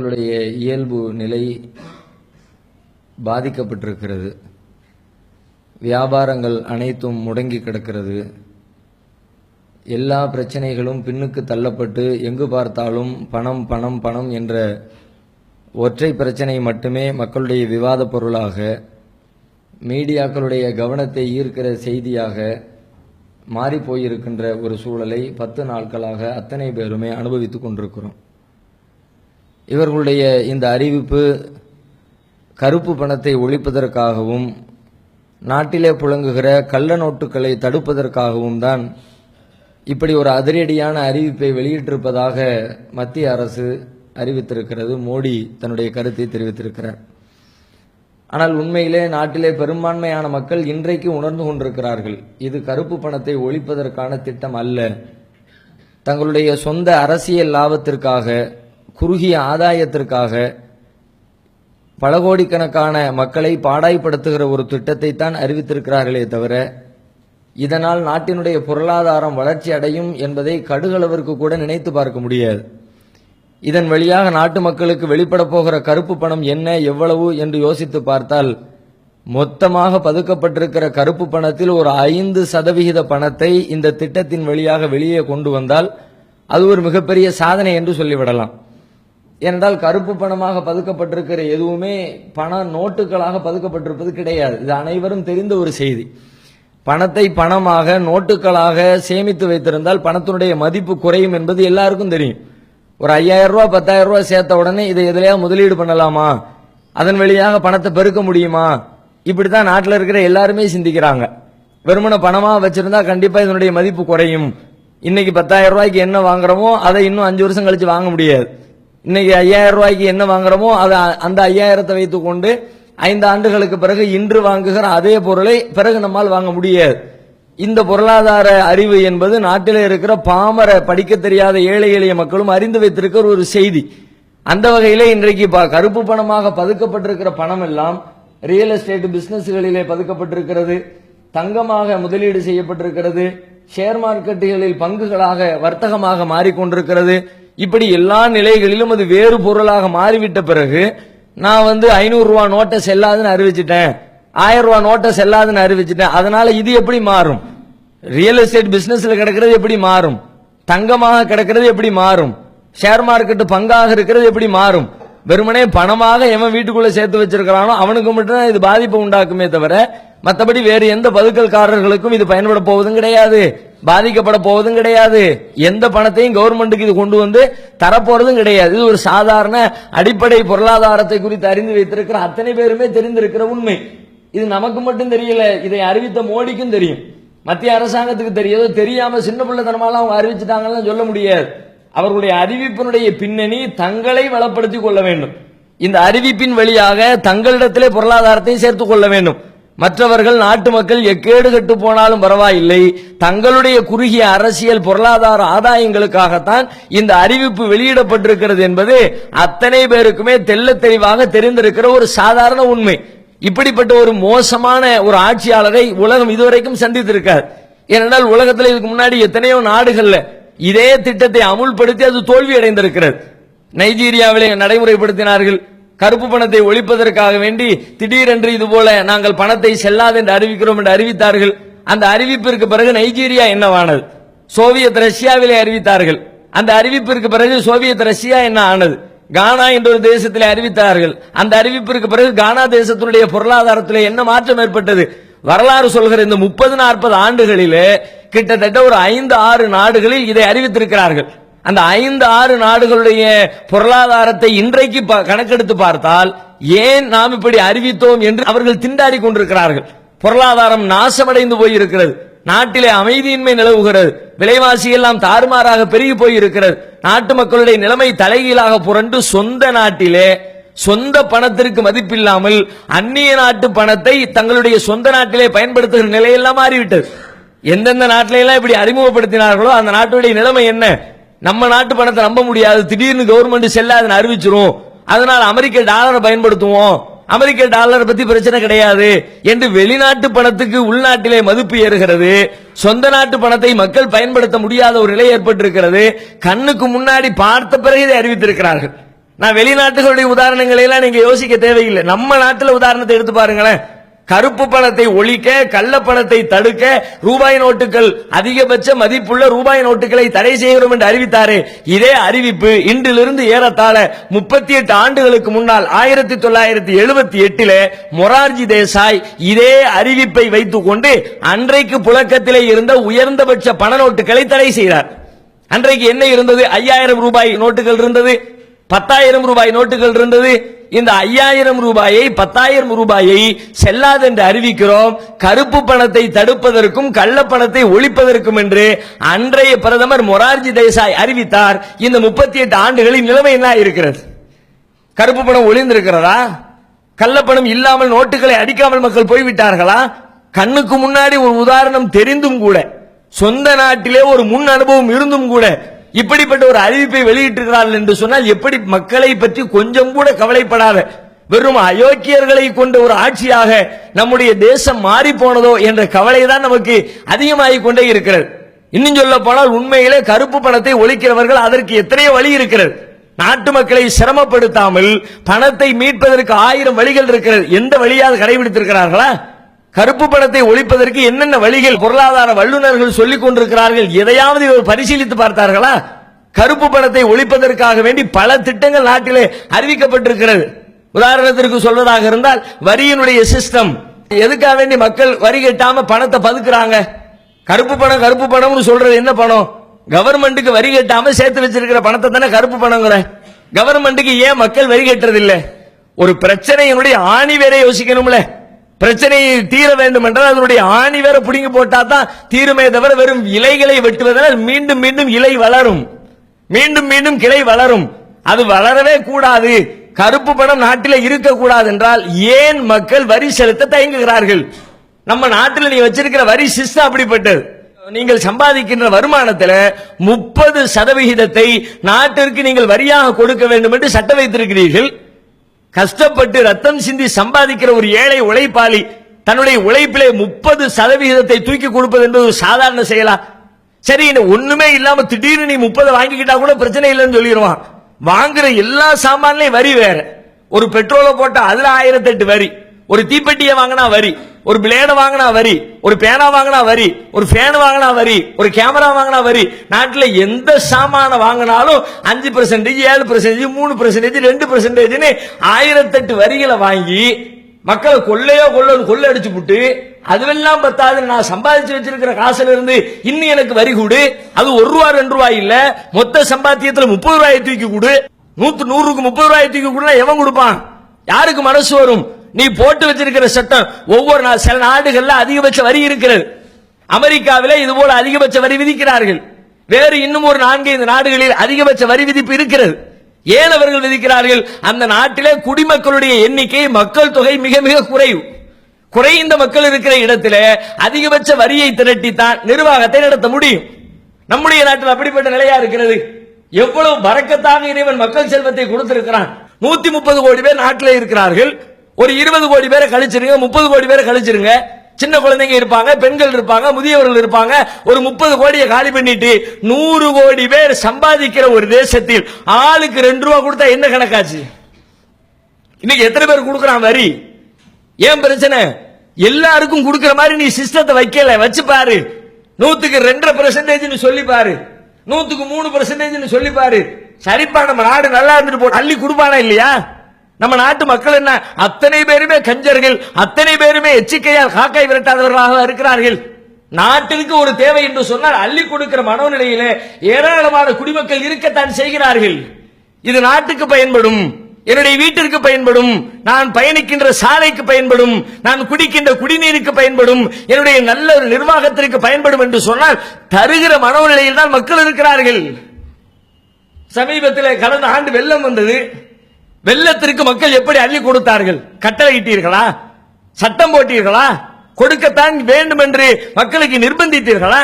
மக்களுடைய இயல்பு நிலை பாதிக்கப்பட்டிருக்கிறது. வியாபாரங்கள் அனைத்தும் முடங்கி கிடக்கிறது. எல்லா பிரச்சனைகளும் பின்னுக்கு தள்ளப்பட்டு எங்கு பார்த்தாலும் பணம் பணம் பணம் என்ற ஒற்றை பிரச்சனை மட்டுமே மக்களுடைய விவாத பொருளாக, மீடியாக்களுடைய கவனத்தை ஈர்க்கிற செய்தியாக மாறிப்போயிருக்கின்ற ஒரு சூழலை 10 நாட்களாக அத்தனை பேருமே அனுபவித்துக் கொண்டிருக்கிறோம். இவர்களுடைய இந்த அறிவிப்பு கருப்பு பணத்தை ஒழிப்பதற்காகவும் நாட்டிலே புழங்குகிற கள்ள நோட்டுகளை தடுப்பதற்காகவும் தான் இப்படி ஒரு அதிரடியான அறிவிப்பை வெளியிட்டிருப்பதாக மத்திய அரசு அறிவித்திருக்கிறது. மோடி தன்னுடைய கருத்தை தெரிவித்திருக்கிறார். ஆனால் உண்மையிலே நாட்டிலே பெரும்பான்மையான மக்கள் இன்றைக்கு உணர்ந்து கொண்டிருக்கிறார்கள், இது கருப்பு பணத்தை ஒழிப்பதற்கான திட்டம் அல்ல. தங்களுடைய சொந்த அரசியல் லாபத்திற்காக, குறுகிய ஆதாயத்திற்காக பல கோடிக்கணக்கான மக்களை பாடாய்படுத்துகிற ஒரு திட்டத்தை தான் அறிவித்திருக்கிறார்களே தவிர, இதனால் நாட்டினுடைய பொருளாதாரம் வளர்ச்சி அடையும் என்பதை கடுகளவிற்கு கூட நினைத்து பார்க்க முடியாது. இதன் வழியாக நாட்டு மக்களுக்கு வெளிப்பட போகிற கருப்பு பணம் என்ன, எவ்வளவு என்று யோசித்து பார்த்தால், மொத்தமாக பதுக்கப்பட்டிருக்கிற கருப்பு பணத்தில் ஒரு 5% பணத்தை இந்த திட்டத்தின் வழியாக வெளியே கொண்டு வந்தால் அது ஒரு மிகப்பெரிய சாதனை என்று சொல்லிவிடலாம். ஏனென்றால் கருப்பு பணமாக பதுக்கப்பட்டிருக்கிற எதுவுமே பண நோட்டுகளாக பதுக்கப்பட்டிருப்பது கிடையாது. இது அனைவரும் தெரிந்த ஒரு செய்தி. பணத்தை பணமாக நோட்டுகளாக சேமித்து வைத்திருந்தால் பணத்தினுடைய மதிப்பு குறையும் என்பது எல்லாருக்கும் தெரியும். ஒரு 5000 ரூபாய் 10,000 ரூபாய் சேர்த்த உடனே இதை எதிலையா முதலீடு பண்ணலாமா, அதன் வழியாக பணத்தை பெருக்க முடியுமா, இப்படித்தான் நாட்டில் இருக்கிற எல்லாருமே சிந்திக்கிறாங்க. வெறுமன பணமா வச்சிருந்தா கண்டிப்பா இதனுடைய மதிப்பு குறையும். இன்னைக்கு 10,000 ரூபாய்க்கு என்ன வாங்குறோமோ அதை இன்னும் 5 வருஷம் கழிச்சு வாங்க முடியாது. இன்னைக்கு 5000 ரூபாய்க்கு என்ன வாங்குறோமோ அதை அந்த 5000 வைத்துக் கொண்டு 5 ஆண்டுகளுக்கு பிறகு இன்று வாங்குகிற அதே பொருளை பிறகு நம்மால் வாங்க முடியாது. இந்த பொருளாதார அறிவு என்பது நாட்டில் இருக்கிற பாமர படிக்க தெரியாத ஏழை எளிய மக்களும் அறிந்து வைத்திருக்கிற ஒரு செய்தி. அந்த வகையிலே இன்றைக்கு கருப்பு பணமாக பதுக்கப்பட்டிருக்கிற பணம் எல்லாம் ரியல் எஸ்டேட் பிசினஸ்களிலே பதுக்கப்பட்டிருக்கிறது, தங்கமாக முதலீடு செய்யப்பட்டிருக்கிறது, ஷேர் மார்க்கெட்டுகளில் பங்குகளாக வர்த்தகமாக மாறிக்கொண்டிருக்கிறது. இப்படி எல்லா நிலைகளிலும் அது வேறு பொருளாக மாறிவிட்ட பிறகு நான் 500 ரூபாய் நோட்டை செல்லாதுன்னு அறிவிச்சிட்டேன், 1000 ரூபாய் நோட்டை செல்லாதுன்னு அறிவிச்சிட்டேன், அதனால இது எப்படி மாறும்? ரியல் எஸ்டேட் பிசினஸ்ல கிடக்கிறது எப்படி மாறும்? தங்கமாக கிடக்கிறது எப்படி மாறும்? ஷேர் மார்க்கெட் பங்காக இருக்கிறது எப்படி மாறும்? வெறுமனே பணமாக எவன் வீட்டுக்குள்ள சேர்த்து வச்சிருக்கிறானோ அவனுக்கு மட்டும் இது பாதிப்பை உண்டாக்குமே தவிர மற்றபடி வேறு எந்த பதுக்கல்காரர்களுக்கும் இது பயன்பட போவதும் கிடையாது, பாதிக்கப்பட போவதும் கிடையாது. எந்த பணத்தையும் கவர்மெண்ட்டுக்கு இது கொண்டு வந்து தரப்போறதும் கிடையாது. இது ஒரு சாதாரண அடிப்படை பொருளாதாரத்தை குறித்து அறிந்து வைத்திருக்கிற அத்தனை பேருமே தெரிந்திருக்கிற உண்மை. இது நமக்கு மட்டும் தெரியல, இதை அறிவித்த மோடிக்கும் தெரியும், மத்திய அரசாங்கத்துக்கு தெரியாதோ தெரியாம சின்ன பிள்ளைத்தனமாலாம் அவங்க அறிவிச்சுட்டாங்கன்னு சொல்ல முடியாது. அவர்களுடைய அறிவிப்பினுடைய பின்னணி தங்களை வளப்படுத்திக் கொள்ள வேண்டும். இந்த அறிவிப்பின் வழியாக தங்களிடத்திலே பொருளாதாரத்தை சேர்த்துக் கொள்ள வேண்டும். மற்றவர்கள் நாட்டு மக்கள் எக்கேடு கட்டு போனாலும் பரவாயில்லை, தங்களுடைய குறுகிய அரசியல் பொருளாதார ஆதாயங்களுக்காகத்தான் இந்த அறிவிப்பு வெளியிடப்பட்டிருக்கிறது என்பது அத்தனை பேருக்குமே தெள்ள தெளிவாக தெரிந்திருக்கிற ஒரு சாதாரண உண்மை. இப்படிப்பட்ட ஒரு மோசமான ஒரு ஆட்சியாளரை உலகம் இதுவரைக்கும் சந்தித்திருக்காது. ஏனென்றால் உலகத்தில் இதுக்கு முன்னாடி எத்தனையோ நாடுகள்ல இதே திட்டத்தை அமுல்படுத்தி அது தோல்வி அடைந்திருக்கிறது. நைஜீரியாவிலே நடைமுறைப்படுத்தினார்கள். கருப்பு பணத்தை ஒழிப்பதற்காக வேண்டி திடீரென்று இது போல நாங்கள் பணத்தை செல்லாது என்று அறிவிக்கிறோம் என்று அறிவித்தார்கள். அந்த அறிவிப்பிற்கு பிறகு நைஜீரியா என்னவானது? சோவியத் ரஷ்யாவிலே அறிவித்தார்கள். அந்த அறிவிப்பிற்கு பிறகு சோவியத் ரஷ்யா என்ன ஆனது? கானா என்ற ஒரு தேசத்திலே அறிவித்தார்கள். அந்த அறிவிப்பிற்கு பிறகு கானா தேசத்தினுடைய பொருளாதாரத்திலே என்ன மாற்றம் ஏற்பட்டது? வரலாறு சொல்கிற இந்த 30-40 ஆண்டுகளிலே கிட்டத்தட்ட ஒரு 5-6 நாடுகளில் இதை அறிவித்திருக்கிறார்கள். அந்த 5-6 நாடுகளுடைய பொருளாதாரத்தை இன்றைக்கு கணக்கெடுத்து பார்த்தால் ஏன் நாம் இப்படி அறிவித்தோம் என்று அவர்கள் திண்டாடி கொண்டிருக்கிறார்கள். பொருளாதாரம் நாசமடைந்து போயிருக்கிறது, நாட்டிலே அமைதியின்மை நிலவுகிறது, விலைவாசி எல்லாம் தாறுமாறாக பெருகி போயிருக்கிறது, நாட்டு மக்களுடைய நிலைமை தலைகீழாக புரண்டு சொந்த நாட்டிலே சொந்த பணத்திற்கு மதிப்பில்லாமல் அந்நிய நாட்டு பணத்தை தங்களுடைய சொந்த நாட்டிலே பயன்படுத்துகிற நிலையெல்லாம் மாறிவிட்டது. எந்தெந்த நாட்டில எல்லாம் இப்படி அறிமுகப்படுத்தினார்களோ அந்த நாட்டுடைய நிலைமை என்ன? நம்ம நாட்டு பணத்தை நம்ப முடியாது, திடீர்னு கவர்மெண்ட் செல்லாதுன்னு அறிவிச்சிரும், அதனால அமெரிக்க டாலரை பயன்படுத்துவோம், அமெரிக்க டாலரை பத்தி பிரச்சனை கிடையாது என்று வெளிநாட்டு பணத்துக்கு உள்நாட்டிலே மதிப்பு ஏறுகிறது. சொந்த நாட்டு பணத்தை மக்கள் பயன்படுத்த முடியாத ஒரு நிலை ஏற்பட்டிருக்கிறது. கண்ணுக்கு முன்னாடி பார்த்த பிறகு இதை அறிவித்திருக்கிறார்கள். நான் வெளிநாட்டுகளுடைய உதாரணங்களை எல்லாம் நீங்க யோசிக்க தேவையில்லை. நம்ம நாட்டில் உதாரணத்தை எடுத்து பாருங்களேன். கருப்பு பணத்தை ஒழிக்க, கள்ள பணத்தை தடுக்க, ரூபாய் நோட்டுகள் அதிகபட்ச மதிப்புள்ள ரூபாய் நோட்டுகளை தடை செய்கிறோம் என்று அறிவித்தாரே, இதே அறிவிப்பு இன்றிலிருந்து ஏறத்தாழ 38 ஆண்டுகளுக்கு முன்னால் 1978 மொரார்ஜி தேசாய் இதே அறிவிப்பை வைத்துக் கொண்டு அன்றைக்கு புழக்கத்திலே இருந்த உயர்ந்தபட்ச பண நோட்டுகளை தடை செய்தார். அன்றைக்கு என்ன இருந்தது? 5000 ரூபாய் நோட்டுகள் இருந்தது, 10,000 ரூபாய் நோட்டுகள் இருந்தது. இந்த 5000 ரூபாயை 10,000 ரூபாயை செல்லாது என்று அறிவிக்கிறோம், கருப்பு பணத்தை தடுப்பதற்கும் கள்ள பணத்தை ஒழிப்பதற்கும் என்று அன்றைய பிரதமர் மொரார்ஜி தேசாய் அறிவித்தார். இந்த 38 ஆண்டுகளின் நிலைமை என்ன இருக்கிறது? கருப்பு பணம் ஒளிந்திருக்கிறதா? கள்ளப்பணம் இல்லாமல் நோட்டுகளை அடிக்காமல் மக்கள் போய்விட்டார்களா? கண்ணுக்கு முன்னாடி ஒரு உதாரணம் தெரிந்தும் கூட, சொந்த நாட்டிலே ஒரு முன் அனுபவம் இருந்தும் கூட இப்படிப்பட்ட ஒரு அறிவிப்பை வெளியிட்டிருக்கிறார்கள் என்று சொன்னால் எப்படி மக்களை பற்றி கொஞ்சம் கூட கவலைப்படாத வெறும் அயோக்கியர்களை கொண்ட ஒரு ஆட்சியாக நம்முடைய தேசம் மாறி போனதோ என்ற கவலை தான் நமக்கு அதிகமாகிக் கொண்டே இருக்கிறது. இன்னும் சொல்ல போனால் உண்மையிலே கருப்பு பணத்தை ஒழிக்கிறவர்கள் அதற்கு எத்தனையோ வழி இருக்கிறது. நாட்டு மக்களை சிரமப்படுத்தாமல் பணத்தை மீட்பதற்கு 1000 வழிகள் இருக்கிறது. எந்த வழியாவது கடைபிடித்திருக்கிறார்களா? கருப்பு பணத்தை ஒழிப்பதற்கு என்னென்ன வழிகள் பொருளாதார வல்லுநர்கள் சொல்லிக் கொண்டிருக்கிறார்கள், எதையாவது இவர் பரிசீலித்து பார்த்தார்களா? கருப்பு பணத்தை ஒழிப்பதற்காக வேண்டி பல திட்டங்கள் நாட்டிலே அறிவிக்கப்பட்டிருக்கிறது. உதாரணத்திற்கு சொல்வதாக இருந்தால் வரியினுடைய சிஸ்டம், எதுக்காக வேண்டி மக்கள் வரி கட்டாம பணத்தை பதுக்குறாங்க? கருப்பு பணம் சொல்றது என்ன பணம்? கவர்மெண்ட்டுக்கு வரி கட்டாம சேர்த்து வச்சிருக்கிற பணத்தை தானே கருப்பு பணங்கிற. கவர்மெண்ட்டுக்கு ஏன் மக்கள் வரி கட்டுறது இல்ல? ஒரு பிரச்சனையினுடைய ஆணி வேற யோசிக்கணும்ல. பிரச்சனையை தீர வேண்டும் என்றால் அதனுடைய ஆணி வேற புடிங்கி போட்டா தான் தீருமே தவிர வெறும் இலைகளை வெட்டுவதால் மீண்டும் மீண்டும் இலை வளரும், மீண்டும் மீண்டும் கிளை வளரும். அது வளரவே கூடாது. கருப்பு பணம் நாட்டில் இருக்கக்கூடாது என்றால் ஏன் மக்கள் வரி செலுத்த தயங்குகிறார்கள்? நம்ம நாட்டில் நீ வச்சிருக்கிற வரி சிஸ்டம் அப்படிப்பட்டது. நீங்கள் சம்பாதிக்கின்ற வருமானத்தில் 30% நாட்டிற்கு நீங்கள் வரியாக கொடுக்க வேண்டும் என்று சட்டம் வைத்திருக்கிறீர்கள். கஷ்டப்பட்டு ரத்தம் சிந்தி சம்பாதிக்கிற ஒரு ஏழை உழைப்பாளி தன்னுடைய உழைப்பிலே 30% தூக்கி கொடுப்பது என்பது ஒரு சாதாரண செயலா? சரி, ஒண்ணுமே இல்லாம திடீர்னு நீ 30 வாங்கிக்கிட்டா கூட பிரச்சனை இல்லைன்னு சொல்லிடுவான். வாங்குற எல்லா சாமான்லயும் வரி வேற. ஒரு பெட்ரோலை போட்டா அதுல 1008 வரி, ஒரு தீப்பெட்டியை வாங்கினா வரி, ஒரு பிளேட வாங்கினா வரி, ஒரு பேனா வாங்கினா வரி, ஒரு ஃபேன் வாங்கினா வரி, ஒரு கேமரா வாங்கினா வரி. நாட்டில் எந்த சாமான வாங்கினாலும் 5%, 7%, 3%, 2% 1008 வரிகளை வாங்கி மக்களை கொள்ளை அடிச்சு புட்டு அதுவெல்லாம் பத்தாது, நான் சம்பாதிச்சு வச்சிருக்கிற காசுல இருந்து இன்னும் எனக்கு வரி கூடு, அது 1 ரூபா 2 ரூபாய் இல்ல, மொத்த சம்பாத்தியத்தில் 30 ரூபாயை தூக்கி கூடு. 100க்கு 30 ரூபாயை தூக்கி கூடுனா எவன் கொடுப்பான்? யாருக்கு மனசு வரும்? நீ போட்டு வச்சிருக்கிற சட்டம் ஒவ்வொரு சில நாடுகள்ல அதிகபட்ச வரி இருக்கிறது. அமெரிக்காவிலே இது போல அதிகபட்ச வரி விதிக்கிறார்கள். வேறு இன்னும் ஒரு 4-5 நாடுகளில் அதிகபட்ச வரி விதிப்பு இருக்கிறது. ஏன் அவர்கள் விதிக்கிறார்கள்? அந்த நாட்டிலே குடிமக்களுடைய எண்ணிக்கை, மக்கள் தொகை மிக மிக குறைந்த மக்கள் இருக்கிற இடத்துல அதிகபட்ச வரியை திரட்டித்தான் நிர்வாகத்தை நடத்த முடியும். நம்முடைய நாட்டில் அப்படிப்பட்ட நிலையா இருக்கிறது. எவ்வளவு பரக்கத்தாக இறைவன் மக்கள் செல்வத்தை கொடுத்திருக்கிறான். 130 கோடி பேர் நாட்டில் இருக்கிறார்கள். ஒரு 20 கோடி பேரை கழிச்சிருங்க, 30 கோடி பேரை கழிச்சிருங்க. சின்ன குழந்தைங்க இருப்பாங்க, பெண்கள் இருப்பாங்க, முதியவர்கள் இருப்பாங்க. ஒரு 30 கோடியை காலி பண்ணிட்டு 100 கோடி பேர் சம்பாதிக்கிற ஒரு தேசத்தில் ஆளுக்கு 2 ரூபா கொடுத்தா என்ன கணக்காச்சு? இன்னைக்கு எத்தனை பேர் கொடுக்கறான் வரி? ஏன் பிரச்சனை? எல்லாருக்கும் கொடுக்கிற மாதிரி நீ சிஸ்டத்தை வைக்கல. வச்சு பாரு. 100க்கு 2.5% சொல்லி பாரு, 100க்கு 3% சொல்லி பாரு. சரிப்பா, நம்ம நாடு நல்லா இருந்துட்டு போ, அள்ளி கொடுப்பானா இல்லையா? நம்ம நாட்டு மக்கள் என்ன அத்தனை பேருமே கஞ்சர்கள், அத்தனை பேருமே எச்சிக்கையால் காக்காய் விரட்டாதவர்களாக இருக்கிறார்கள். நாட்டிற்கு ஒரு தேவை என்று சொன்னால் அள்ளி கொடுக்கிற மனோநிலையிலே ஏராளமான குடிமக்கள் இருக்கத்தான் செய்கிறார்கள். இது நாட்டுக்கு பயன்படும், என்னுடைய வீட்டிற்கு பயன்படும், நான் பயணிக்கின்ற சாலைக்கு பயன்படும், நான் குடிக்கின்ற குடிநீருக்கு பயன்படும், என்னுடைய நல்ல நிர்வாகத்திற்கு பயன்படும் என்று சொன்னால் தருகிற மனோநிலையில் தான் மக்கள் இருக்கிறார்கள். சமீபத்தில் கடந்த ஆண்டு வெள்ளம் வந்தது. வெள்ளத்திற்கு மக்கள் எப்படி அள்ளி கொடுத்தார்கள்? கட்டளையிட்டீர்களா? சட்டம் போட்டீர்களா? கொடுக்கத்தான் வேண்டும் என்று மக்களுக்கு நிர்பந்தித்தீர்களா?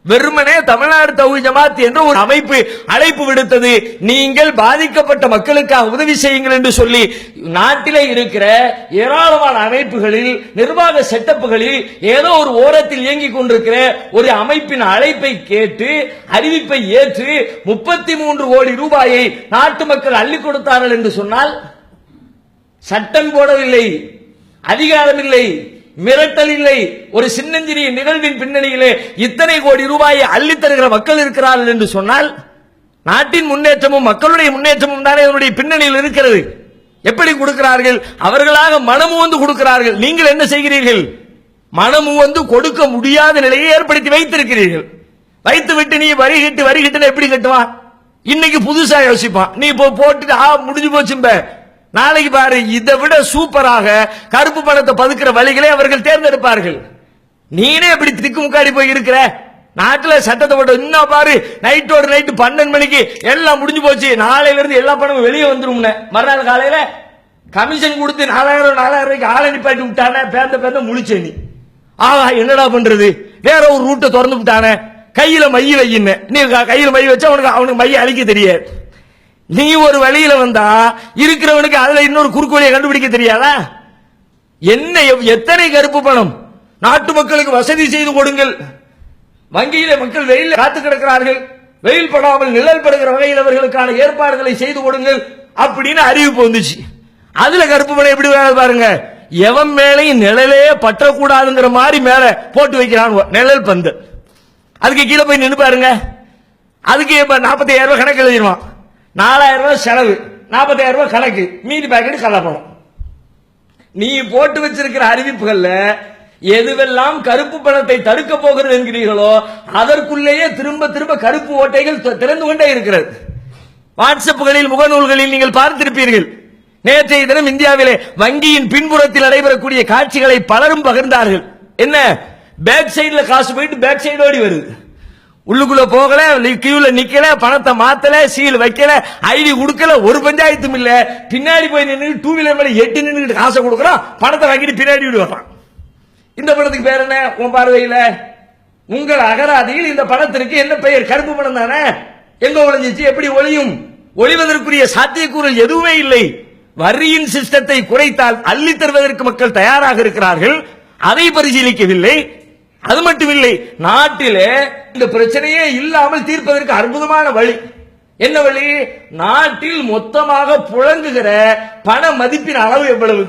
வெறுமனே தமிழ்நாடு தௌஹீத் ஜமாத் என்ற ஒரு அமைப்பு அழைப்பு விடுத்தது, நீங்கள் பாதிக்கப்பட்ட மக்களுக்காக உதவி செய்யுங்கள் என்று சொல்லி. நாட்டிலே இருக்கிற ஏராளமான அமைப்புகளில், நிர்வாக செட்டப்புகளில் ஏதோ ஒரு ஓரத்தில் இயங்கிக் கொண்டிருக்கிற ஒரு அமைப்பின் அழைப்பை கேட்டு அறிவிப்பை ஏற்று 33 கோடி ரூபாயை நாட்டு மக்கள் அள்ளி கொடுத்தார்கள் என்று சொன்னால், சட்டம் போடவில்லை, அதிகாரம் இல்லை, மிரட்டல் இல்லை, ஒரு சின்னஞ்சிறிய நிகழ்வின் பின்னணியிலே இத்தனை கோடி ரூபாயை அள்ளி தருகிற மக்கள் இருக்கிறார்கள் என்று சொன்னால், நாட்டின் முன்னேற்றமும் மக்களுடைய முன்னேற்றமும் தானே அதனுடைய பின்னணியில் இருக்கிறது. எப்படி கொடுக்கிறார்கள்? அவர்களாக மனமு வந்து கொடுக்கிறார்கள். நீங்கள் என்ன செய்கிறீர்கள்? மனமு வந்து கொடுக்க முடியாத நிலையை ஏற்படுத்தி வைத்திருக்கிறீர்கள். வைத்துவிட்டு நீ வரிகிட்டு எப்படி கட்டுவான்? இன்னைக்கு புதுசா யோசிப்பான். நீ போட்டுட்டு முடிஞ்சு போச்சும்ப, நாளைக்கு பாரு இதை விட சூப்பராக கருப்பு பணத்தை பதுக்கிற வழிகளை அவர்கள் தேர்ந்தெடுப்பார்கள். நீனே எப்படி திக்கு முக்காடி போய் இருக்கிற? நாட்டில் சட்டத்தை போட்டு இன்னும் பாரு, நைட்டோடு நைட்டு 12 மணிக்கு எல்லாம் முடிஞ்சு போச்சு, நாளையில இருந்து எல்லா பணமும் வெளியே வந்துரும். மறுநாள் காலையில கமிஷன் கொடுத்து 4000 ரூபாய்க்கு ஆளை நிப்பாட்டி விட்டானே, பேந்த முழிச்ச நீ. ஆஹா, என்னடா பண்றது? வேற ஒரு ரூட்டை திறந்து விட்டானே, கையில மைய வையின்னு. நீ கையில மை வச்சா அவனுக்கு மைய அழிக்க தெரியாது. நீ ஒரு வழியில வந்தா இருக்கிறவனுக்கு அதுல இன்னொரு குறுக்கு வழியை கண்டுபிடிக்க தெரியாதா? என்ன எத்தனை கருப்பு பணம்? நாட்டு மக்களுக்கு வசதி செய்து கொடுங்கள். வங்கியில மக்கள் வெயில் காத்து கிடக்கிறார்கள், வெயில் படாமல் நிழல் படுகிற வகையில் அவர்களுக்கான ஏற்பாடுகளை செய்து கொடுங்கள் அப்படின்னு அறிவிப்பு வந்துச்சு. அதுல கருப்பு பணம் எப்படி பாருங்க, எவன் மேலையும் நிழலே பற்றக்கூடாதுங்கிற மாதிரி மேல போட்டு வைக்கிறான் நிழல் பந்து. அதுக்கு கீழே போய் நின்று பாருங்க, அதுக்கு 45,000 ரூபாய் கணக்கு எழுதிடுவான். 4000 ரூபாய் செலவு, 45,000 ரூபாய் கணக்கு, மீதி பாக்கெட் கலப்பணம். நீ போட்டு வச்சிருக்கிற அறிவிப்புகள்ல எதுவெல்லாம் கருப்பு பணத்தை தடுக்க போகிறது என்கிறீர்களோ அதற்குள்ளேயே திரும்ப திரும்ப கருப்பு ஓட்டைகள் திறந்து கொண்டே இருக்கிறது. வாட்ஸ்அப்புகளில், முகநூல்களில் நீங்கள் பார்த்திருப்பீர்கள். நேற்றைய தினம் இந்தியாவிலே வங்கியின் பின்புறத்தில் நடைபெறக்கூடிய காட்சிகளை பலரும் பகிர்ந்தார்கள். என்ன, பேக் சைடுல காசு போயிட்டு பேக் சைடு ஓடி வருது, உள்ளுக்குள்ள போகல, கியூல நிக்கல, பணத்தை மாத்தல, சீல் வைக்கல, ஐடி கொடுக்கல, ஒரு பஞ்சாயத்தும் இல்ல. பின்னாடி போய் நின்று 2 வீலர் மேல 8 நின்று காசை கொடுக்கறான், பணத்தை வாங்கிட்டு பின்னாடி விடுவான். இந்த பணத்துக்கு பேர் என்ன உன் பார்வையில? உங்கள் அகராதியில் இந்த பணத்திற்கு என்ன பெயர்? கருப்பு பணம் தானே. எங்க ஒளிஞ்சிச்சு? எப்படி ஒளியும்? ஒளிவதற்குரிய சாத்தியக்கூறல் எதுவுமே இல்லை. வரியின் சிஸ்டத்தை குறைத்தால் அள்ளி தருவதற்கு மக்கள் தயாராக இருக்கிறார்கள், அதை பரிசீலிக்கவில்லை. அது மட்டுமில்லை, நாட்டிலே இந்த பிரச்சனையே இல்லாமல் தீர்ப்பதற்கு அற்புதமான வழி. என்ன வழி? நாட்டில் மொத்தமாக புழங்குகிற பண மதிப்பின் அளவு எவ்வளவு?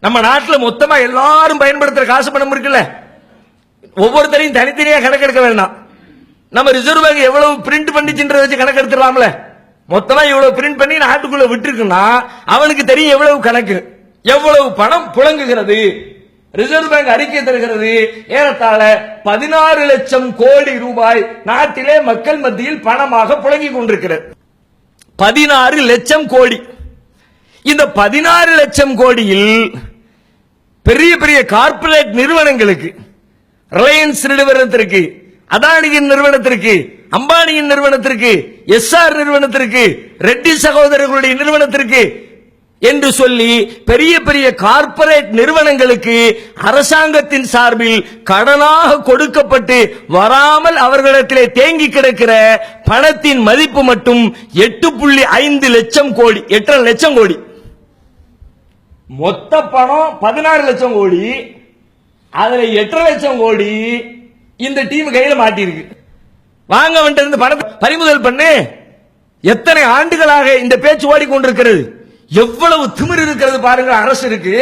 நம்ம நாட்டில் மொத்தமா எல்லாரும் பயன்படுத்துற காசு பணம் இருக்குல்ல, ஒவ்வொருத்தரையும் தனித்தனியா கணக்கெடுக்க வேண்டாம். நம்ம ரிசர்வ் பேங்க் எவ்வளவு பிரிண்ட் பண்ணிச்சுன்றத வச்சு கணக்கெடுத்துடலாம்ல. மொத்தமா இவ்வளவு பிரிண்ட் பண்ணி நாட்டுக்குள்ள விட்டுருக்குன்னா அவனுக்கு தெரியும் எவ்வளவு கணக்கு, எவ்வளவு பணம் புழங்குகிறது. ரிசர்வ் பேங்க் அறிக்கை தருகிறது, ஏறத்தாழ 16 லட்சம் கோடி ரூபாய் நாட்டிலே மக்கள் மத்தியில் பணமாக புழங்கிக் கொண்டிருக்கிறது. 16 லட்சம் கோடி. இந்த 16 லட்சம் கோடியில் பெரிய பெரிய கார்ப்பரேட் நிறுவனங்களுக்கு, ரிலையன்ஸ் நிறுவனத்திற்கு, அதானியின் நிறுவனத்திற்கு, அம்பானியின் நிறுவனத்திற்கு, எஸ்ஆர் நிறுவனத்திற்கு, ரெட்டி சகோதரர்களுடைய நிறுவனத்திற்கு என்று சொல்லி பெரிய பெரிய கார்ப்பரேட் நிறுவனங்களுக்கு அரசாங்கத்தின் சார்பில் கடனாக கொடுக்கப்பட்டு வராமல் அவர்களிடத்திலே தேங்கி கிடக்கிற பணத்தின் மதிப்பு மட்டும் 8.5 லட்சம் கோடி, 8.5 லட்சம் கோடி. மொத்த பணம் 16 லட்சம் கோடி, அதுல 8.5 லட்சம் கோடி இந்த டீம் கையில மாட்டிருக்கு. வாங்க வந்து பணத்தை பறிமுதல் பண்ணு. எத்தனை ஆண்டுகளாக இந்த பேச்சு ஓடிக்கொண்டிருக்கிறது. எவ்வளவு திமிர் இருக்கிறது பாருங்க அரசு இருக்கு.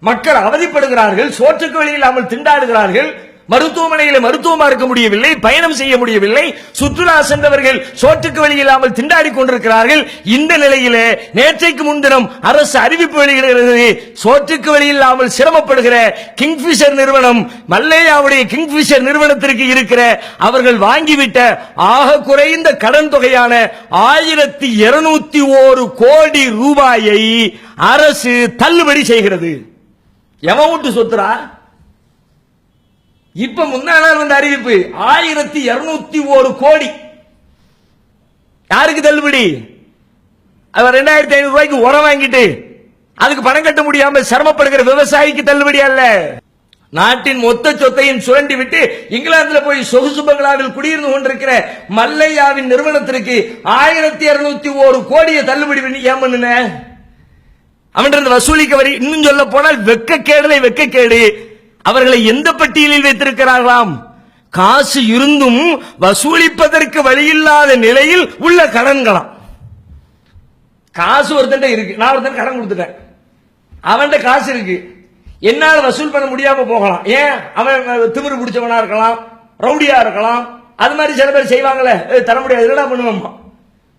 மக்கள் அவதிப்படுகிறார்கள், சோற்றுக்கு வழி இல்லாமல் திண்டாடுகிறார்கள், மருத்துவமனையில் மருத்துவமா இருக்க முடியவில்லை, பயணம் செய்ய முடியவில்லை, சுற்றுலா சென்றவர்கள் சோற்றுக்கு வழி இல்லாமல் திண்டாடி கொண்டிருக்கிறார்கள். இந்த நிலையிலே நேற்றைக்கு முன்தினம் அரசு அறிவிப்பு வெளியிடுகிறது, சோற்றுக்கு வழி இல்லாமல் சிரமப்படுகிற கிங்ஃபிஷர் நிறுவனம், மல்லையாவுடைய கிங்ஃபிஷர் நிறுவனத்திற்கு இருக்கிற அவர்கள் வாங்கிவிட்ட ஆக குறைந்த கடன் தொகையான 1201 கோடி ரூபாயை அரசு தள்ளுபடி செய்கிறது. எவன் விட்டு சொத்துறா? இப்ப முன்னாள் வந்த அறிவிப்பு 1201 கோடி. யாருக்கு தள்ளுபடி? அவர் 2500 ரூபாய்க்கு உரம் வாங்கிட்டு அதுக்கு பணம் கட்ட முடியாம சிரமப்படுகிற விவசாயிக்கு தள்ளுபடி அல்ல. நாட்டின் மொத்த சொத்தையும் சுரண்டி விட்டு இங்கிலாந்துல போய் சொகுசு பங்களாவில் குடியிருந்து கொண்டிருக்கிற மல்லையாவின் நிறுவனத்திற்கு 1201 கோடியை தள்ளுபடி பண்ணி ஏன் பண்ணுன? அவன் வசூலிக்க வரி. இன்னும் சொல்ல போனால் வெக்கக்கேடு. அவர்களை எந்த பட்டியலில் வைத்திருக்கிறார்களாம்? காசு இருந்தும் வசூலிப்பதற்கு வழியில்லாத நிலையில் உள்ள கடன்களாம். காசு ஒருத்தன் இருக்கு, நான் ஒருத்தன் கடன் கொடுத்துட்டேன், அவன் காசு இருக்கு, என்னால் வசூல் பண்ண முடியாம போகலாம். ஏன்? அவன் திமிரு பிடிச்சவனா இருக்கலாம், ரவுடியா இருக்கலாம். அது மாதிரி சில பேர் செய்வாங்களே, தர முடியாது, என்னடா பண்ணுவோம்.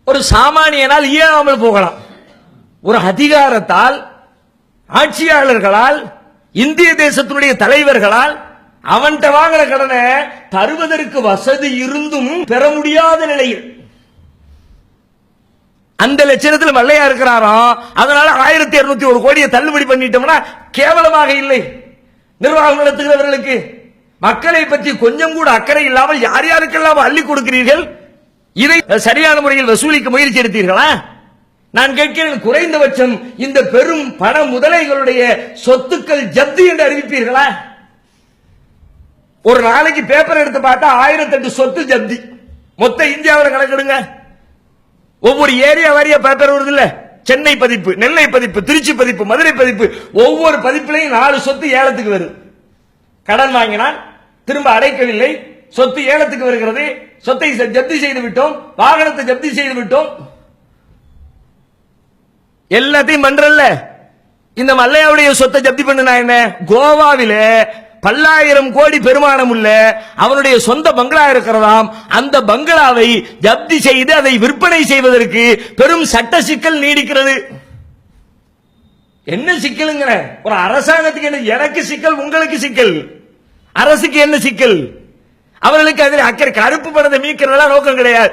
ஒரு சாமானியனால் இயலாமல் போகலாம். ஒரு அதிகாரத்தால், ஆட்சியாளர்களால், இந்திய தேசத்தினுடைய தலைவர்களால் அவன்கிட்ட வாங்குற கடனை தருவதற்கு வசதி இருந்தும் பெற முடியாத நிலையில் அந்த லட்சணத்தில் மல்லையா இருக்கிறாராம். அதனால 1201 கோடியை தள்ளுபடி பண்ணிட்டோம்னா கேவலமாக இல்லை? நிர்வாகம் நடத்துகிறவர்களுக்கு மக்களை பற்றி கொஞ்சம் கூட அக்கறை இல்லாமல் யார் யாருக்கெல்லாம் அள்ளி கொடுக்கிறீர்கள்? இதை சரியான முறையில் வசூலிக்க முயற்சி எடுத்தீர்களா? நான் கேட்கிறேன், குறைந்தபட்சம் இந்த பெரும் பண முதலைகளுடைய சொத்துக்கள் ஜப்தி என்று அறிவிப்பீர்களா? ஒரு நாளைக்கு பேப்பர் எடுத்து பார்த்தா 1008 சொத்து ஜப்தி. மொத்த இந்தியாவில் கணக்கெடுங்க. ஒவ்வொரு ஏரியா வாரியா பேப்பர் வருது இல்ல, சென்னை பதிப்பு, நெல்லை பதிப்பு, திருச்சி பதிப்பு, மதுரை பதிப்பு, ஒவ்வொரு பதிப்பிலையும் 4 சொத்து ஏலத்துக்கு வருது. கடன் வாங்கினான், திரும்ப அடைக்கவில்லை, சொத்து ஏலத்துக்கு வருகிறது, சொத்தை ஜப்தி செய்து விட்டோம், வாகனத்தை ஜப்தி செய்து விட்டோம், எல்லாத்தையும் பண்றல்ல. இந்த மல்லையாவுடைய சொத்தை ஜப்தி பண்ணா என்ன? கோவாவிலே பல்லாயிரம் கோடி பெருமானம் உள்ள அவனுடைய சொந்த பங்களா இருக்கிறதாம். அந்த பங்களாவை ஜப்தி செய்து அதை விற்பனை செய்வதற்கு பெரும் சட்ட சிக்கல் நீடிக்கிறது. என்ன சிக்கலுங்க? ஒரு அரசாங்கத்துக்கு என்ன? எனக்கு சிக்கல், உங்களுக்கு சிக்கல், அரசுக்கு என்ன சிக்கல்? அவர்களுக்கு அதில் அக்கறை. கருப்பு பணத்தை மீட்கிறதெல்லாம் நோக்கம் கிடையாது.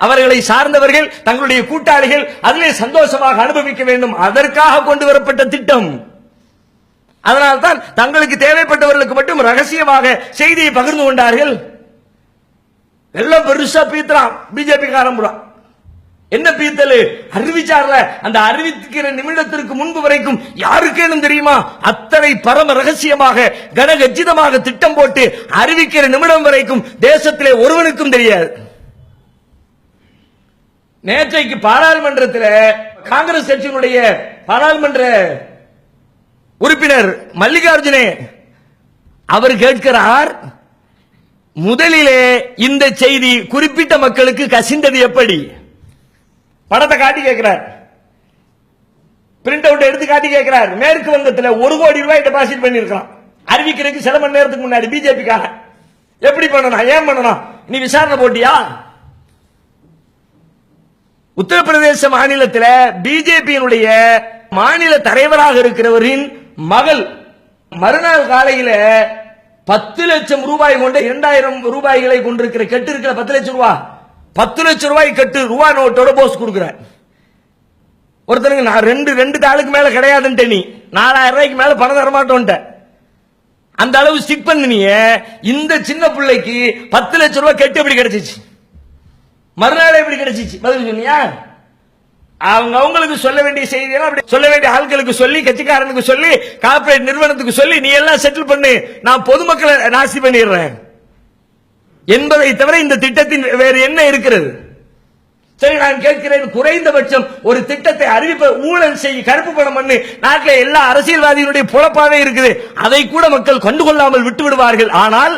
அவர்களை சார்ந்தவர்கள், தங்களுடைய கூட்டாளிகள் அதிலே சந்தோஷமாக அனுபவிக்க வேண்டும், அதற்காக கொண்டு வரப்பட்ட திட்டம். அதனால்தான் தங்களுக்கு தேவைப்பட்டவர்களுக்கு மட்டும் ரகசியமாக செய்தியை பகிர்ந்து கொண்டார்கள். எல்லாம் பெருசா பீத்தலாம் பிஜேபி காரம்புறம். என்ன பீத்தல்? அறிவிச்சார்ல, அந்த அறிவிக்கிற நிமிடத்திற்கு முன்பு வரைக்கும் யாருக்கேனும் தெரியுமா? அத்தனை பரம ரகசியமாக கனகச்சிதமாக திட்டம் போட்டு அறிவிக்கிற நிமிடம் வரைக்கும் தேசத்திலே ஒருவனுக்கும் தெரியாது. நேற்றைக்கு பாராளுமன்றத்தில் காங்கிரஸ் கட்சியினுடைய பாராளுமன்ற உறுப்பினர் மல்லிகார்ஜுனே அவர் கேட்கிறார், முதலிலே இந்த செய்தி குறிப்பிட்ட மக்களுக்கு கசிந்தது எப்படி? படத்தை காட்டி கேட்கிறார், பிரிண்ட் அவுட் எடுத்து காட்டி கேட்கிறார். மேற்கு வங்கத்தில் 1 கோடி ரூபாய் டெபாசிட் பண்ணிருக்கான் அறிவிக்கிறதுக்கு சில மணி நேரத்துக்கு முன்னாடி பிஜேபிக்காக. எப்படி பண்ணணும், ஏன் பண்ணணும், நீ விசாரணை போட்டியா? உத்தரப்பிரதேச மாநிலத்தில் பிஜேபியினுடைய மாநில தலைவராக இருக்கிறவரின் மகள் மறுநாள் காலையில 10 லட்சம் ரூபாய் கொண்ட 2000 ரூபாய்களை கொண்டிருக்கிற கெட்டு இருக்கிற 10 லட்சம் ரூபாய், 10 லட்சம் ரூபாய் கட்டு ரூபா நோட்டோட போஸ்ட் கொடுக்கிறேன். ஒருத்தனுக்கு நான் ரெண்டு தாளுக்கு மேல கிடையாதுன்ட்டு, நீ 4000 ரூபாய்க்கு மேல பணம் தர மாட்டோன்ட்ட, அந்த அளவு ஸ்டிக் பண்ணிய இந்த சின்ன பிள்ளைக்கு 10 லட்சம் ரூபாய் கெட்டு எப்படி கிடைச்சிச்சு? மறுநாள் எப்படி கிடைச்சிச்சு? பதில் சொன்னியா? அவங்களுக்கு சொல்ல வேண்டிய செய்தியெல்லாம் அப்படி சொல்ல வேண்டிய ஆட்களுக்கு சொல்லி, கட்சிக்காரனுக்கு சொல்லி, கார்ப்பரேட் நிறுவனத்துக்கு சொல்லி, நீ எல்லாம் செட்டில் பண்ணு, நான் பொதுமக்களை நாசி பண்ணிடுறேன் என்பதை தவிர இந்த திட்டத்தின் வேறு என்ன இருக்கிறது? சரி, நான் கேட்கிறேன், குறைந்தபட்சம் ஒரு திட்டத்தை அறிவிப்ப, ஊழல் செய்ய, கருப்பு பணம் பண்ணு, நாட்டில் எல்லா அரசியல்வாதிகளுடைய பொழப்பாவே இருக்குது, அதை கூட மக்கள் கண்டுகொள்ளாமல் விட்டு விடுவார்கள். ஆனால்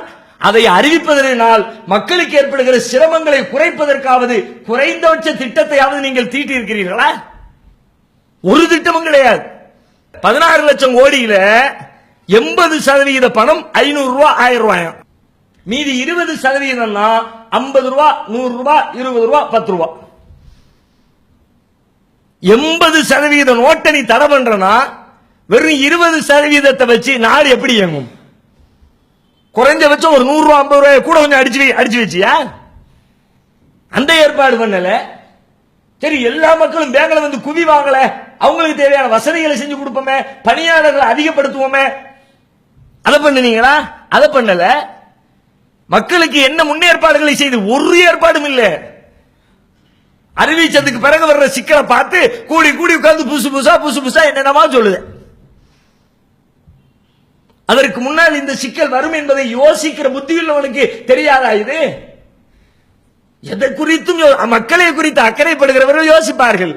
அதை அறிவிப்பதனால் மக்களுக்கு ஏற்படுகிற சிரமங்களை குறைப்பதற்காவது குறைந்தபட்ச திட்டத்தையாவது நீங்கள் தீட்டி இருக்கிறீர்களா? ஒரு திட்டமும் கிடையாது. 16 லட்சம் கோடியில 80% பணம் 500 ரூபாய் 1000 ரூபாய், மீதி 20% 50 ரூபாய் 100 ரூபாய் 20 ரூபாய் 10 ரூபாய். 80% நோட்டை நீ தடை பண்றனா வெறும் 20% வச்சு நாடு எப்படி இயங்கும்? குறைஞ்சபட்சம் ஒரு 100 ரூபாய் 50 ரூபாய் கூட கொஞ்சம் அடிச்சு வச்சியா? அந்த ஏற்பாடு பண்ணல. சரி, எல்லா மக்களும் பேங்க்ல வந்து குவிவாங்கல, அவங்களுக்கு தேவையான வசதிகளை செஞ்சு கொடுப்போமே, பணியாளர்களை அதிகப்படுத்துவோமே, அதை பண்ணுனீங்களா? அதை பண்ணல. மக்களுக்கு என்ன முன்னேற்பாடுகளை செய்து? ஒரு ஏற்பாடும் இல்ல. அறிவிச்சதுக்கு பிறகு வர்ற சிக்கலை பார்த்து கூடி கூடி உட்கார்ந்து புதுசு புதுசா என்னென்னமா சொல்லுது. அதற்கு முன்னால் இந்த சிக்கல் வரும் என்பதை யோசிக்கிற புத்தியுள்ளவனுக்கு தெரியாதா இது? எதை குறித்தும் மக்களை குறித்து அக்கறைப்படுகிறவர்கள் யோசிப்பார்கள்.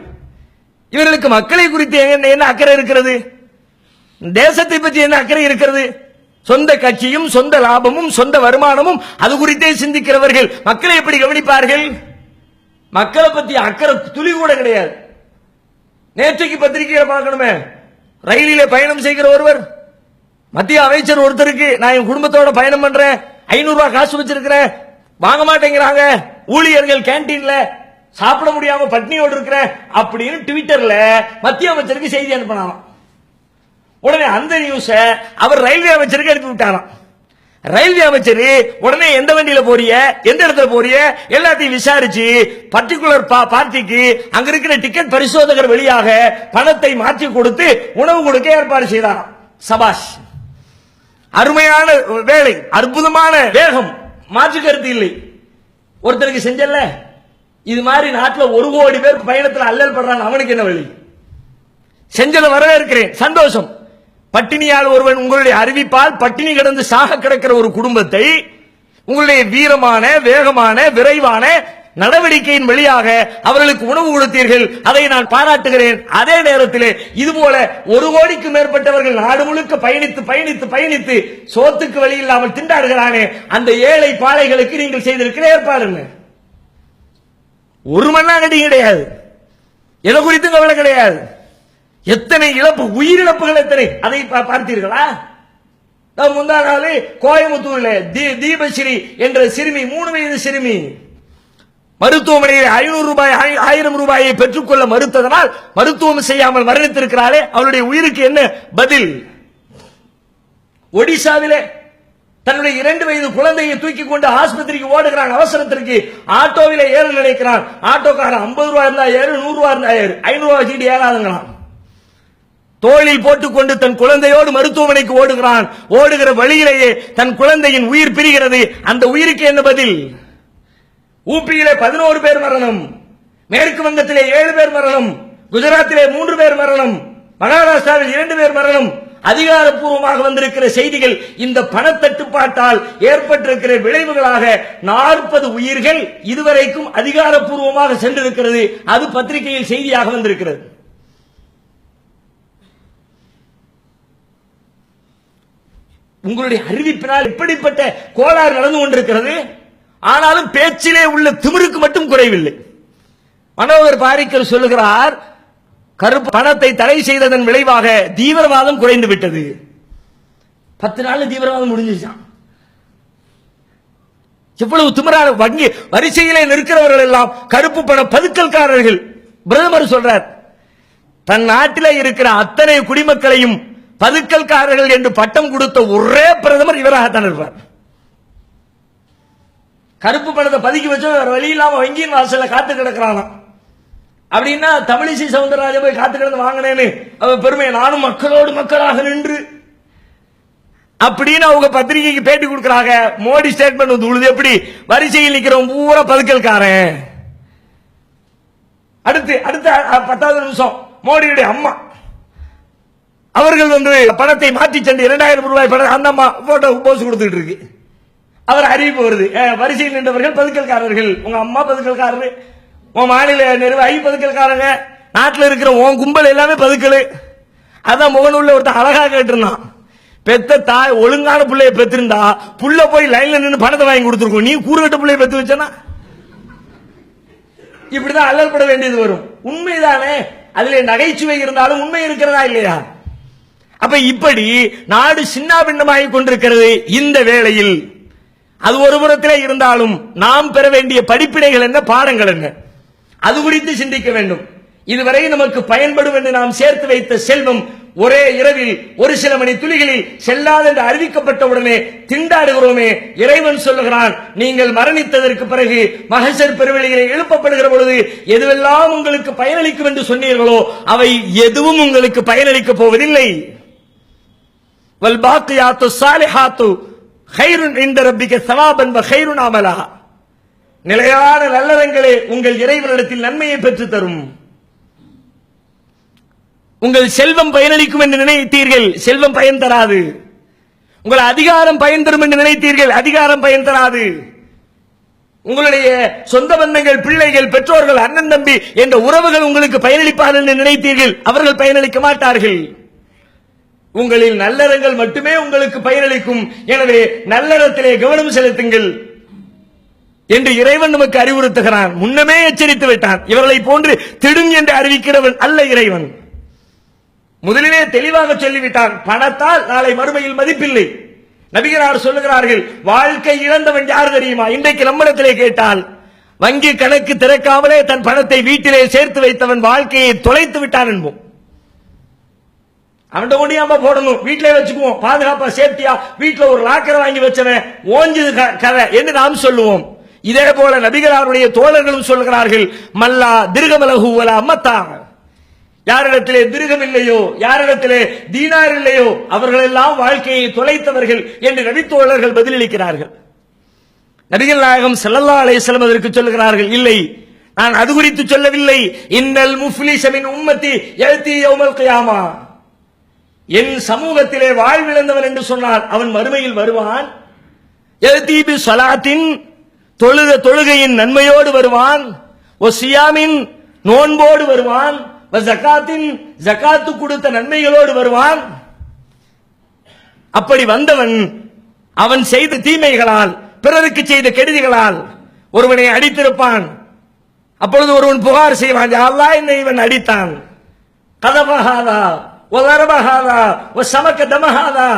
இவர்களுக்கு மக்களை குறித்து என்ன அக்கறை இருக்கிறது? தேசத்தை பற்றி என்ன அக்கறை இருக்கிறது? சொந்த கட்சியும் சொந்த லாபமும் சொந்த வருமானமும் அது குறித்தே சிந்திக்கிறவர்கள் மக்களை எப்படி கவனிப்பார்கள்? மக்களை பற்றி அக்கறை துளி கூட கிடையாது. நேற்றைக்கு பத்திரிகையை பார்க்கணுமே, ரயிலிலே பயணம் செய்கிற ஒருவர், மத்திய அமைச்சர் ஒருத்தருக்கு, நான் என் குடும்பத்தோட பயணம் பண்றேன், 500 ரூபாய் காசு வச்சிருக்கிறேன், வாங்க மாட்டேங்கிறாங்க, ஊழியர்கள் கேன்டீன்ல சாப்பிட முடியாம பட்னியோடு இருக்கிறேன் அப்படின்னு ட்விட்டர்ல மத்திய அமைச்சருக்கு செய்தி அனுப்பினாராம். உடனே அந்த நியூஸ அவர் ரயில்வே அமைச்சருக்கு அனுப்பி விட்டாராம். ரயில்வே அமைச்சர் உடனே எந்த வண்டியில போறிய, எந்த இடத்துல போறிய எல்லாத்தையும் விசாரிச்சு பர்டிகுலர் பார்ட்டிக்கு அங்க இருக்கிற டிக்கெட் பரிசோதகர் வழியாக பணத்தை மாற்றி கொடுத்து உணவு கொடுக்க ஏற்பாடு செய்தாராம். சபாஷ், அருமையான வேலை, அற்புதமான வேகம், மாற்று கருத்து இல்லை. ஒருத்தருக்கு செஞ்சல, இது மாதிரி நாட்டில் 1 கோடி பேர் பயணத்தில் அல்லல் படுறாங்க, அவனுக்கு என்ன வழி? செஞ்சதை வரவேற்கிறேன், சந்தோஷம். பட்டினியால் ஒருவன் உங்களுடைய அறிவிப்பால் பட்டினி கிடந்து சாக கிடக்கிற ஒரு குடும்பத்தை உங்களுடைய வீரமான வேகமான விரைவான நடவடிக்கையின் வழியாக அவர்களுக்கு உணவு கொடுத்தீர்கள், அதை நான் பாராட்டுகிறேன். அதே நேரத்தில் இதுபோல 1 கோடிக்கு மேற்பட்டவர்கள் நாடு முழுக்க பயணித்து பயணித்து பயணித்து சோத்துக்கு வழி இல்லாமல் திண்டாடுகிறானே, அந்த ஏழை பாழைகளுக்கு நீங்கள் செய்திருக்கிற ஏற்பாடுங்க. ஒரு மண்ணாங்கட்டி கிடையாது, எதை குறித்தும் கவலை கிடையாது. எத்தனை இழப்பு, உயிரிழப்புகள் எத்தனை, அதை பார்த்தீர்களா? முந்தா நாள் கோயம்புத்தூர்ல தீபஸ்ரீ என்ற சிறுமி, 3 வயது சிறுமி, மருத்துவமனையில் 500 ரூபாய் 1000 ரூபாயை பெற்றுக்கொள்ள மறுத்ததனால் மருத்துவம் செய்யாமல் மரணித்திருக்கிறாளே, அவருடைய உயிருக்கு என்ன பதில்? ஒடிசாவிலே தன்னுடைய 2 வயது குழந்தையை தூக்கி கொண்டு ஆஸ்பத்திரிக்கு ஓடுகிறான். அவசரத்திற்கு ஆட்டோவில ஏற நினைக்கிறான். ஆட்டோக்காரன் 50 ரூபாய் இருந்தா ஏறு, 100 ரூபாய் இருந்தா ஏறு, 500 ரூபாய் வச்சுக்கிட்டு ஏறாதுங்களாம். தோளில் போட்டுக்கொண்டு தன் குழந்தையோடு மருத்துவமனைக்கு ஓடுகிறான். ஓடுகிற வழியிலேயே தன் குழந்தையின் உயிர் பிரிகிறது. அந்த உயிருக்கு என்ன பதில்? ஊபியிலே 11 பேர் மரணம், மேற்கு வங்கத்திலே 7 பேர் மரணம், குஜராத்திலே 3 பேர் மரணம், மகாராஷ்டிராவில் 2 பேர் மரணம். அதிகாரப்பூர்வமாக வந்திருக்கிற செய்திகள் இந்த பணத்தட்டுப்பாட்டால் ஏற்பட்டிருக்கிற விளைவுகளாக 40 உயிர்கள் இதுவரைக்கும் அதிகாரப்பூர்வமாக சென்றிருக்கிறது. அது பத்திரிகையில் செய்தியாக வந்திருக்கிறது. உங்களுடைய அறிவிப்பினால் இப்படிப்பட்ட கோளாறு நடந்து கொண்டிருக்கிறது. ஆனாலும் பேச்சிலே உள்ள திமிருக்கு மட்டும் குறைவில்லை. மனோகர் பாரிக்கர் சொல்லுகிறார், கருப்பு பணத்தை தடை செய்ததன் விளைவாக தீவிரவாதம் குறைந்து விட்டது. 10 நாள் தீவிரவாதம் முடிஞ்சிச்சான். எவ்வளவு திமிரான வங்கி வரிசையிலே நிற்கிறவர்கள் எல்லாம் கருப்பு பண பதுக்கல்காரர்கள். பிரதமர் சொல்றார், தன் நாட்டிலே இருக்கிற அத்தனை குடிமக்களையும் பதுக்கல்காரர்கள் என்று பட்டம் கொடுத்த ஒரே பிரதமர் இவராகத்தான் இருப்பார். கருப்பு பணத்தை பதுக்கி வச்சு வழி இல்லாம வங்கியின் வாசல்ல காத்து கிடக்கிறானா அப்படின்னா தமிழிசை சவுந்தரராஜன் போய் காத்து கிடந்து வாங்கினேன்னு பெருமை, நானும் மக்களோடு மக்களாக நின்று அப்படின்னு அவங்க பத்திரிகைக்கு பேட்டி கொடுக்கிறாங்க. மோடி ஸ்டேட்மெண்ட் வந்து உழுது, எப்படி வரிசையில் நிக்கிறவங்க பூரா பதுக்கல்காரன். அடுத்து 10வது நிமிஷம் மோடியுடைய அம்மா அவர்கள் வந்து பணத்தை மாற்றி சென்று 2000 ரூபாய் பணம், அந்த அம்மா போட்டோ போஸ் கொடுத்துட்டு இருக்கு. அவர் அறிவிப்பு வருது, வரிசையில் நின்றவர்கள் பதுக்கல்காரர்கள், உங்க அம்மா பதுக்கல்காரரு, உன் மாநில நிர்வாகி பதுக்கல்காரங்க, நாட்டில் இருக்கிற உன் கும்பல் எல்லாமே பதுக்கல். அதான் முகநூல்ல ஒருத்தன் அழகா கேட்டிருந்தான், பெத்த தாய் ஒழுங்கான பிள்ளைய பெற்றிருந்தா புள்ள போய் லைன்ல நின்று பணத்தை வாங்கி கொடுத்துருக்கும், நீ கூறுகட்ட பிள்ளைய பெற்று வச்சனா இப்படிதான் அல்லல்பட வேண்டியது வரும். உண்மைதானே, அதுல நகைச்சுவை இருந்தாலும் உண்மை இருக்கிறதா இல்லையா? அப்ப இப்படி நாடு சின்னாபின்னமாகி கொண்டிருக்கிறது. இந்த வேளையில் அது ஒரு புறத்திலே இருந்தாலும் நாம் பெற வேண்டிய படிப்பினைகள் என்ன, பாடங்கள் என்ன, அது குறித்து சிந்திக்க வேண்டும். இதுவரை நமக்கு பயன்படும் என்று நாம் சேர்த்து வைத்த செல்வம் ஒரே இரவில் ஒரு சில மணி துளிகளில் செல்லாது என்று அறிவிக்கப்பட்டவுடனே திண்டாடுகிறோமே. இறைவன் சொல்லுகிறான், நீங்கள் மரணித்ததற்கு பிறகு மஹ்ஷர் பெருவெளியிலே எழுப்பப்படுகிற பொழுது எதுவெல்லாம் உங்களுக்கு பயனளிக்கும் என்று சொன்னீர்களோ அவை எதுவும் உங்களுக்கு பயனளிக்க போவதில்லை. வல் பாக்கியாத்து ஸாலிஹாத்து கைருன் இன்த ரப்பிக ஸவாபன் வ கைருன் அமலா. நிலையான நல்லறங்களே உங்கள் இறைவனிடத்தில் நன்மையை பெற்று தரும். உங்கள் செல்வம் பயனளிக்கும் என்று நினைத்தீர்கள், செல்வம் பயன் தராது. உங்கள் அதிகாரம் பயன் தரும் என்று நினைத்தீர்கள், அதிகாரம் பயன் தராது. உங்களுடைய சொந்த பந்தங்கள், பிள்ளைகள், பெற்றோர்கள், அண்ணன் தம்பி என்ற உறவுகள் உங்களுக்கு பயனளிப்பார்கள் என்று நினைத்தீர்கள், அவர்கள் பயனளிக்க மாட்டார்கள். உங்களில் நல்லறங்கள் மட்டுமே உங்களுக்கு பயனளிக்கும். எனவே நல்லறத்திலே கவனம் செலுத்துங்கள் என்று இறைவன் நமக்கு அறிவுறுத்துகிறான். முன்னமே எச்சரித்து விட்டான். இவர்களை போன்று திடும் என்று அறிவிக்கிறவன் அல்ல இறைவன். முதலிலே தெளிவாக சொல்லிவிட்டான், பணத்தால் நாளை மறுமையில் மதிப்பில்லை. நபிகளார் சொல்லுகிறார்கள், வாழ்க்கை இழந்தவன் யார் தெரியுமா? இன்றைக்கு நம்மிடத்திலே கேட்டால், வங்கி கணக்கு திறக்காமலே தன் பணத்தை வீட்டிலே சேர்த்து வைத்தவன் வாழ்க்கையை தொலைத்து விட்டான் என்போம். அவன் ஒண்டியாம போடணும், வீட்டிலே வச்சுக்குவோம், பாதுகாப்பா சேஃப்டியா வீட்டுல ஒரு லாக்கரை வாங்கி வச்சவன் ஓஞ்சது கதை என்று நாம் சொல்லுவோம். இதே போல நபிகளாருடைய தோழர்களும் சொல்கிறார்கள், மல்லா திருகமலகு வலா அம்மத்தா, யாரிடத்திலே திருகம் இல்லையோ, யாரிடத்திலே தீனார் இல்லையோ, அவர்கள் எல்லாம் வாழ்க்கையை தொலைத்தவர்கள் என்று நபித்தோழர்கள் பதிலளிக்கிறார்கள். நபிகள் நாயகம் ஸல்லல்லாஹு அலைஹி வஸல்லம் அதற்கு சொல்லுகிறார்கள், இல்லை, நான் அது குறித்து சொல்லவில்லை. இன்னல் முஃப்லிஸ மின் உம்மத்தி யஅதி யௌமல் கியாமா, என் சமூகத்திலே வாழ்விழந்தவன் என்று சொன்னார், அவன் மறுமையில் வருவான். யஅதி பி ஸலாத்தின், தொழுகையின் நன்மையோடு வருவான். ஒ சியாமின், நோன்போடு வருவான். ஜகாத்தின், ஜகாத்து கொடுத்த நன்மைகளோடு வருவான். அப்படி வந்தவன் அவன் செய்த தீமைகளால், பிறருக்கு செய்த கெடுதிகளால் ஒருவனை அடித்திருப்பான். அப்பொழுது ஒருவன் புகார் செய்வான், அல்லாஹ் என்னை இவன் அடித்தான், கதபஹாதா வலரபஹாதா வசமக தமஹாதா,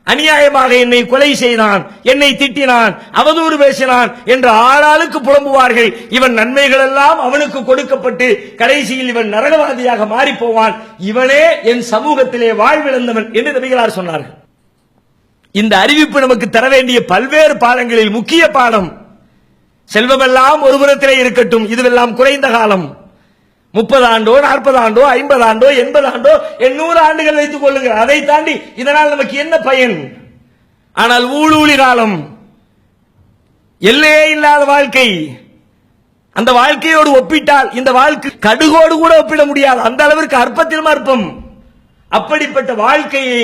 அநியாயமாக என்னை கொலை செய்தான், என்னை திட்டினான், அவதூறு பேசினான் என்று ஆளாளுக்கு புலம்புவார்கள். இவன் நன்மைகள் எல்லாம் அவனுக்கு கொடுக்கப்பட்டு கடைசியில் இவன் நரகவாதியாக மாறி போவான். இவனே என் சமூகத்திலே வாழ்விழந்தவன் என்று நபிகளார் சொன்னார்கள். இந்த அறிவிப்பு நமக்கு தர வேண்டிய பல்வேறு பாடங்களில் முக்கிய பாடம். செல்வமெல்லாம் ஒரு புறத்திலே இருக்கட்டும், இதுவெல்லாம் குறைந்த காலம். 30 ஆண்டோ 40 ஆண்டோ 50 ஆண்டோ 80 ஆண்டோ 800 ஆண்டுகள் வைத்துக் கொள்ளுங்கள். அதை தாண்டி இதனால் நமக்கு என்ன பயன்? ஆனால் ஊழூழி காலம், எல்லையே இல்லாத வாழ்க்கை, அந்த வாழ்க்கையோடு ஒப்பிட்டால் இந்த வாழ்க்கை கடுகோடு கூட ஒப்பிட முடியாது, அந்த அளவிற்கு அற்பத்திலும் அற்பம். அப்படிப்பட்ட வாழ்க்கையை